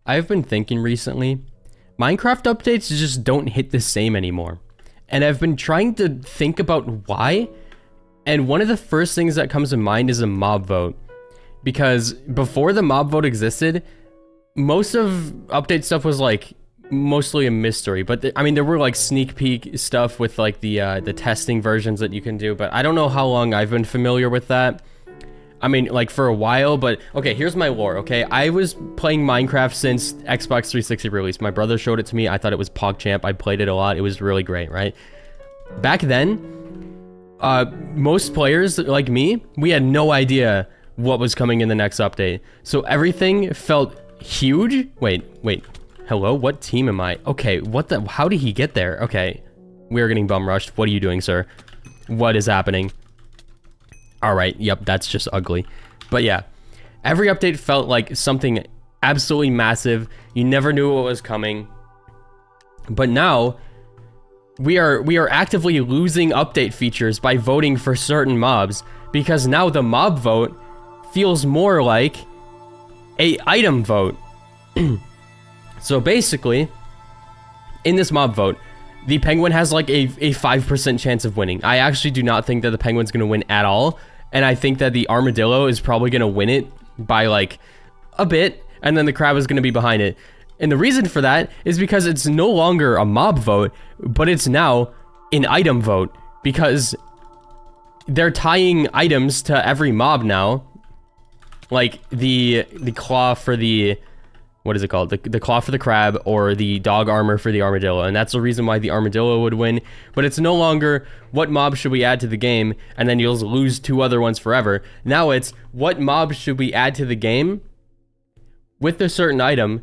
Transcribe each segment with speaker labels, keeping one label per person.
Speaker 1: I've been thinking recently, Minecraft updates just don't hit the same anymore. And I've been trying to think about why. And one of the first things that comes to mind is a mob vote. Because before the mob vote existed, most of update stuff was like mostly a mystery. But I mean, there were like sneak peek stuff with like the testing versions that you can do. But I don't know how long I've been familiar with that. I mean, like for a while, but okay, here's my lore, okay? I was playing Minecraft since Xbox 360 release. My brother showed it to me. I thought it was PogChamp. I played it a lot. It was really great, right? Back then, most players like me, we had no idea what was coming in the next update. So everything felt huge. Wait. Hello? What team am I? Okay, how did he get there? Okay, we are getting bum rushed. What are you doing, sir? What is happening? All right, yep, that's just ugly. But yeah, every update felt like something absolutely massive. You never knew what was coming. But now, we are actively losing update features by voting for certain mobs, because now the mob vote feels more like a item vote. So basically, in this mob vote, the penguin has like a 5% chance of winning. I actually do not think that the penguin's gonna win at all. And I think that the armadillo is probably gonna win it by like a bit. And then the crab is gonna be behind it. And the reason for that is because it's no longer a mob vote, but it's now an item vote. Because they're tying items to every mob now. Like the claw for the... What is it called? The claw for the crab, or the dog armor for the armadillo. And that's the reason why the armadillo would win. But it's no longer what mob should we add to the game, and then you'll lose 2 other ones forever. Now it's what mob should we add to the game with a certain item,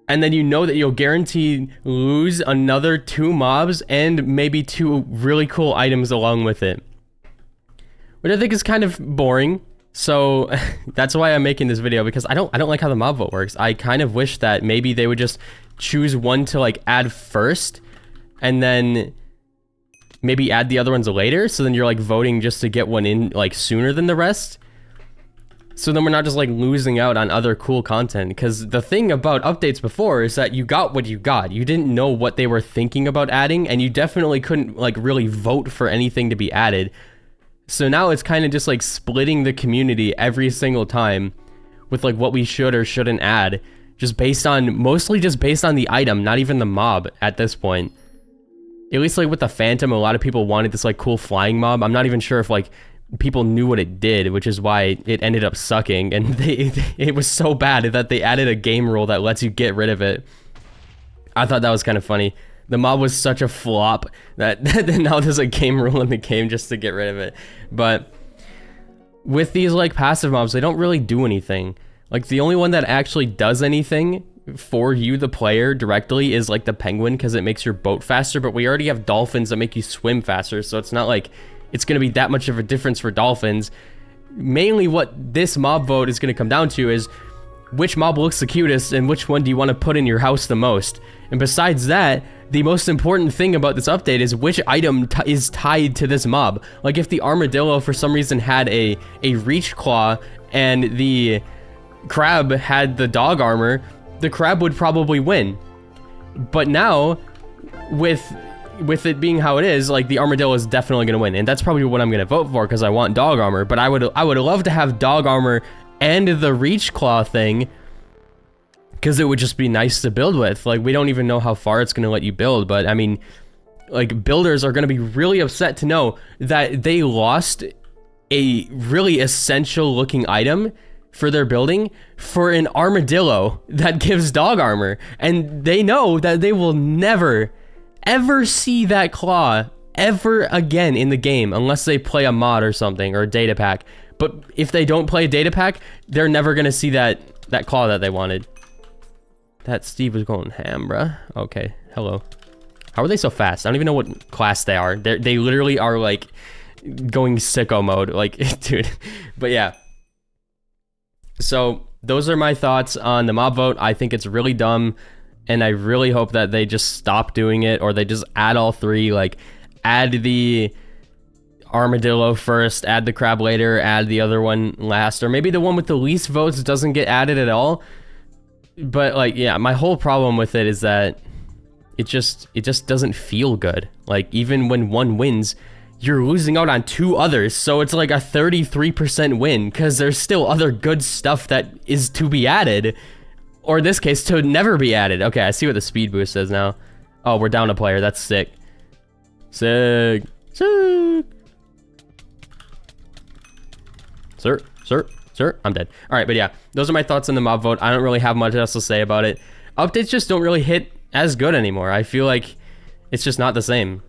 Speaker 1: and then you know that you'll guarantee lose another 2 mobs and maybe 2 really cool items along with it. Which I think is kind of boring. So that's why I'm making this video, because I don't like how the mob vote works. I kind of wish that maybe they would just choose one to like add first, and then maybe add the other ones later. So then you're like voting just to get one in like sooner than the rest. So then we're not just like losing out on other cool content. Because the thing about updates before is that you got what you got. You didn't know what they were thinking about adding, and you definitely couldn't like really vote for anything to be added. So now it's kind of just like splitting the community every single time with like what we should or shouldn't add, mostly just based on the item, not even the mob at this point. At least like with the Phantom, a lot of people wanted this like cool flying mob. I'm not even sure if like people knew what it did, which is why it ended up sucking. And it was so bad that they added a game rule that lets you get rid of it. I thought that was kind of funny. The mob was such a flop that now there's a game rule in the game just to get rid of it. But with these like passive mobs, they don't really do anything. Like the only one that actually does anything for you, the player, directly is like the penguin, because it makes your boat faster. But we already have dolphins that make you swim faster, so it's not like it's going to be that much of a difference for dolphins. Mainly what this mob vote is going to come down to is which mob looks the cutest and which one do you want to put in your house the most. And besides that, the most important thing about this update is which item is tied to this mob. Like if the armadillo for some reason had a reach claw and the crab had the dog armor, the crab would probably win. But now, with it being how it is, like the armadillo is definitely going to win. And that's probably what I'm going to vote for, because I want dog armor. But I would love to have dog armor and the reach claw thing, because it would just be nice to build with. Like, we don't even know how far it's going to let you build, but I mean, like, builders are going to be really upset to know that they lost a really essential looking item for their building for an armadillo that gives dog armor. And they know that they will never, ever see that claw ever again in the game unless they play a mod or something, or a data pack. But if they don't play a data pack, they're never going to see that claw that they wanted. That Steve was going ham, bruh. Okay, hello. How are they so fast? I don't even know what class they are. They literally are, like, going sicko mode. Like, dude. But yeah. So, those are my thoughts on the mob vote. I think it's really dumb, and I really hope that they just stop doing it, or they just add all 3. Like, add the armadillo first, add the crab later, add the other one last, or maybe the one with the least votes doesn't get added at all. But like, yeah, my whole problem with it is that it just doesn't feel good. Like, even when one wins, you're losing out on 2 others, so it's like a 33% win, because there's still other good stuff that is to be added, or in this case, to never be added. Okay, I see what the speed boost is now. Oh, we're down a player. That's sick. Sick. Sick. Sir, I'm dead. All right, but yeah, those are my thoughts on the mob vote. I don't really have much else to say about it. Updates just don't really hit as good anymore. I feel like it's just not the same.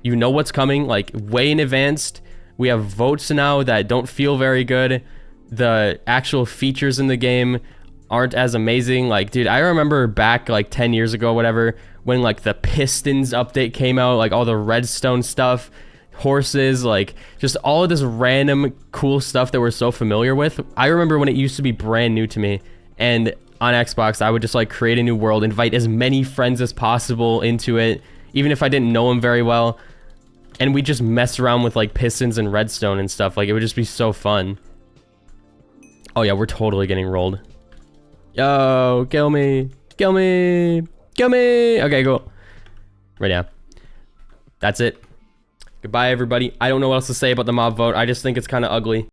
Speaker 1: You know what's coming, like, way in advance. We have votes now that don't feel very good. The actual features in the game aren't as amazing. Like, dude, I remember back like 10 years ago, whatever, when like the Pistons update came out, like all the Redstone stuff, horses, like just all of this random cool stuff that we're so familiar with. I remember when it used to be brand new to me, and on Xbox I would just like create a new world, invite as many friends as possible into it, even if I didn't know them very well, and we just mess around with like Pistons and Redstone and stuff. Like, it would just be so fun. Oh yeah, we're totally getting rolled. Yo, kill me, kill me, kill me. Okay, cool. Right now, that's it. Goodbye, everybody. I don't know what else to say about the mob vote. I just think it's kind of ugly.